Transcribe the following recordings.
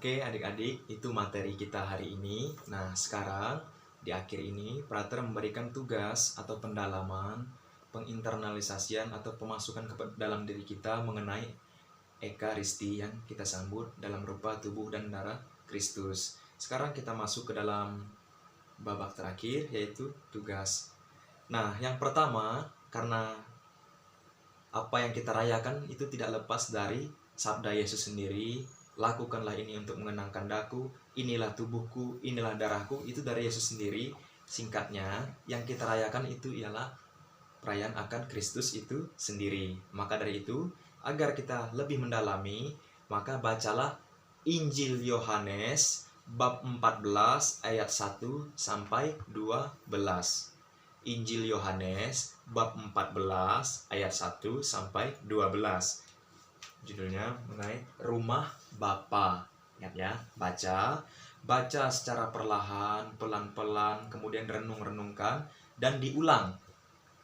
Oke adik-adik, itu materi kita hari ini. Nah sekarang di akhir ini Prater memberikan tugas atau pendalaman, penginternalisasian atau pemasukan ke dalam diri kita mengenai Ekaristi yang kita sambut dalam rupa tubuh dan darah Kristus. Sekarang kita masuk ke dalam babak terakhir, yaitu tugas. Nah yang pertama, karena apa yang kita rayakan itu tidak lepas dari sabda Yesus sendiri. Lakukanlah ini untuk mengenangkan daku, inilah tubuhku, inilah darahku. Itu dari Yesus sendiri. Singkatnya, yang kita rayakan itu ialah perayaan akan Kristus itu sendiri. Maka dari itu, agar kita lebih mendalami, maka bacalah Injil Yohanes bab 14 ayat 1 sampai 12. Injil Yohanes bab 14 ayat 1 sampai 12. Judulnya mengenai rumah Bapa. Ingat ya, baca secara perlahan, pelan-pelan, kemudian renung-renungkan dan diulang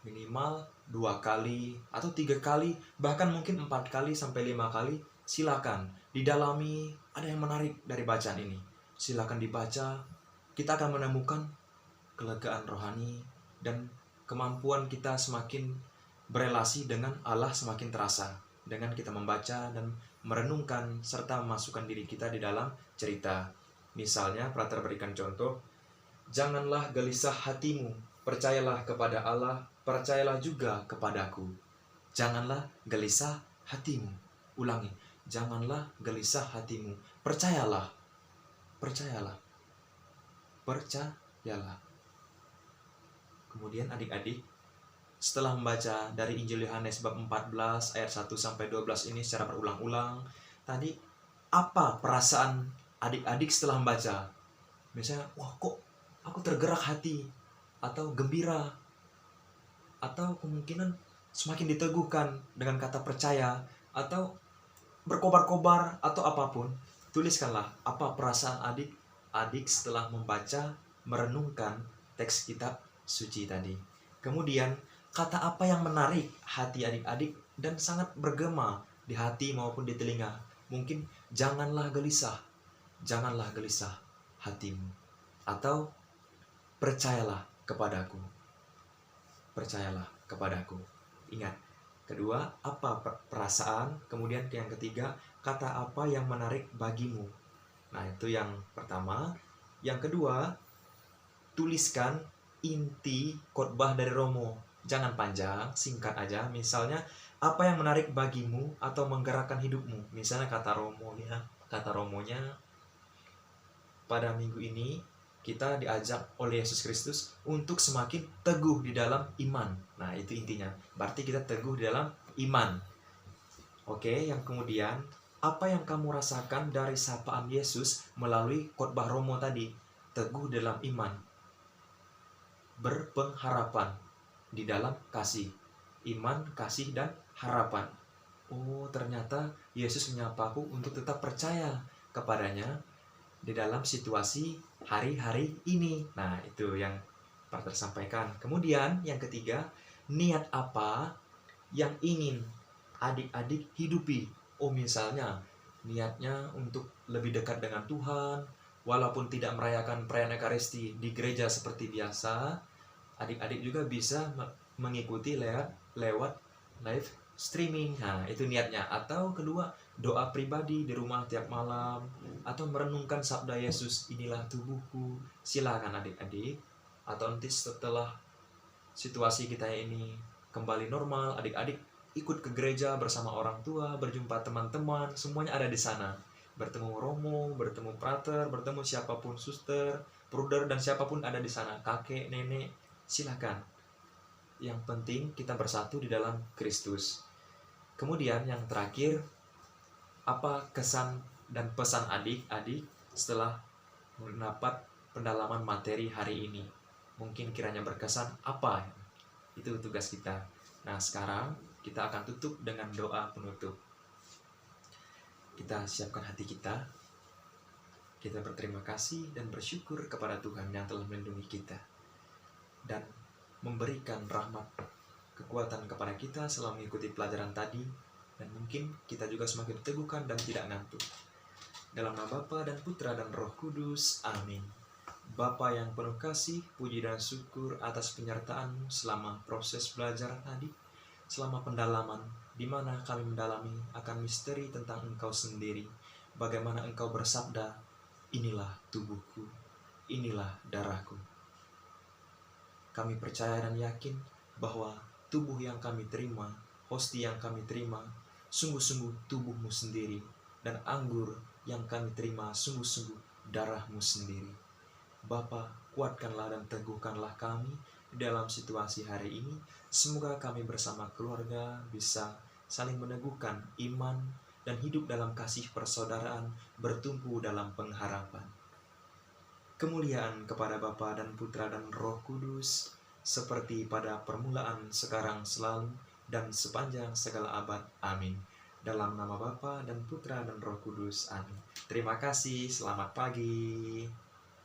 minimal 2 kali atau 3 kali, bahkan mungkin 4 kali sampai 5 kali. Silakan didalami, ada yang menarik dari bacaan ini. Silakan dibaca, kita akan menemukan kelegaan rohani dan kemampuan kita semakin berelasi dengan Allah semakin terasa dengan kita membaca dan merenungkan serta memasukkan diri kita di dalam cerita. Misalnya, Prater berikan contoh, janganlah gelisah hatimu, percayalah kepada Allah, percayalah juga kepadaku. Janganlah gelisah hatimu. Ulangi, janganlah gelisah hatimu, percayalah, percayalah, percayalah. Kemudian adik-adik, setelah membaca dari Injil Yohanes bab 14 ayat 1 sampai 12 ini secara berulang-ulang, tadi apa perasaan adik-adik setelah membaca? Misalnya, wah kok aku tergerak hati, atau gembira, atau kemungkinan semakin diteguhkan dengan kata percaya, atau berkobar-kobar, atau apapun. Tuliskanlah apa perasaan adik-adik setelah membaca, merenungkan teks kitab suci tadi. Kemudian, kata apa yang menarik hati adik-adik dan sangat bergema di hati maupun di telinga? Mungkin janganlah gelisah hatimu, atau percayalah kepadaku, percayalah kepadaku. Ingat, kedua, apa perasaan, kemudian yang ketiga, kata apa yang menarik bagimu. Nah, itu yang pertama. Yang kedua, tuliskan inti khotbah dari Romo. Jangan panjang, singkat aja. Misalnya, apa yang menarik bagimu atau menggerakkan hidupmu. Misalnya kata romonya, pada minggu ini kita diajak oleh Yesus Kristus untuk semakin teguh di dalam iman. Nah, itu intinya. Berarti kita teguh di dalam iman. Oke, yang kemudian, apa yang kamu rasakan dari sapaan Yesus melalui khotbah Romo tadi? Teguh dalam iman, berpengharapan di dalam kasih. Iman, kasih, dan harapan. Oh, ternyata Yesus menyapaku untuk tetap percaya kepadanya di dalam situasi hari-hari ini. Nah, itu yang Prater sampaikan. Kemudian, yang ketiga, niat apa yang ingin adik-adik hidupi? Oh, misalnya, niatnya untuk lebih dekat dengan Tuhan, walaupun tidak merayakan perayaan Ekaristi di gereja seperti biasa, adik-adik juga bisa mengikuti lewat live streaming. Nah, itu niatnya. Atau kedua, doa pribadi di rumah tiap malam, atau merenungkan sabda Yesus, inilah tubuhku. Silakan adik-adik. Atau nanti setelah situasi kita ini kembali normal, adik-adik ikut ke gereja bersama orang tua, berjumpa teman-teman, semuanya ada di sana. Bertemu Romo, bertemu Prater, bertemu siapapun, suster, bruder, dan siapapun ada di sana, kakek, nenek, silakan. Yang penting kita bersatu di dalam Kristus. Kemudian yang terakhir, apa kesan dan pesan adik-adik setelah mendapat pendalaman materi hari ini? Mungkin kiranya berkesan apa? Itu tugas kita. Nah, sekarang kita akan tutup dengan doa penutup. Kita siapkan hati kita. Kita berterima kasih dan bersyukur kepada Tuhan yang telah melindungi kita dan memberikan rahmat kekuatan kepada kita selama mengikuti pelajaran tadi, dan mungkin kita juga semakin diteguhkan dan tidak ngantuk. Dalam nama Bapa dan Putra dan Roh Kudus. Amin. Bapa yang penuh kasih, puji dan syukur atas penyertaan-Mu selama proses belajar tadi, selama pendalaman, di mana kami mendalami akan misteri tentang Engkau sendiri. Bagaimana Engkau bersabda, inilah tubuhku, inilah darahku. Kami percaya dan yakin bahwa tubuh yang kami terima, hosti yang kami terima, sungguh-sungguh tubuh-Mu sendiri, dan anggur yang kami terima sungguh-sungguh darah-Mu sendiri. Bapa, kuatkanlah dan teguhkanlah kami dalam situasi hari ini. Semoga kami bersama keluarga bisa saling meneguhkan iman dan hidup dalam kasih persaudaraan, bertumpu dalam pengharapan. Kemuliaan kepada Bapa dan Putra dan Roh Kudus, seperti pada permulaan, sekarang, selalu, dan sepanjang segala abad. Amin. Dalam nama Bapa dan Putra dan Roh Kudus. Amin. Terima kasih. Selamat pagi.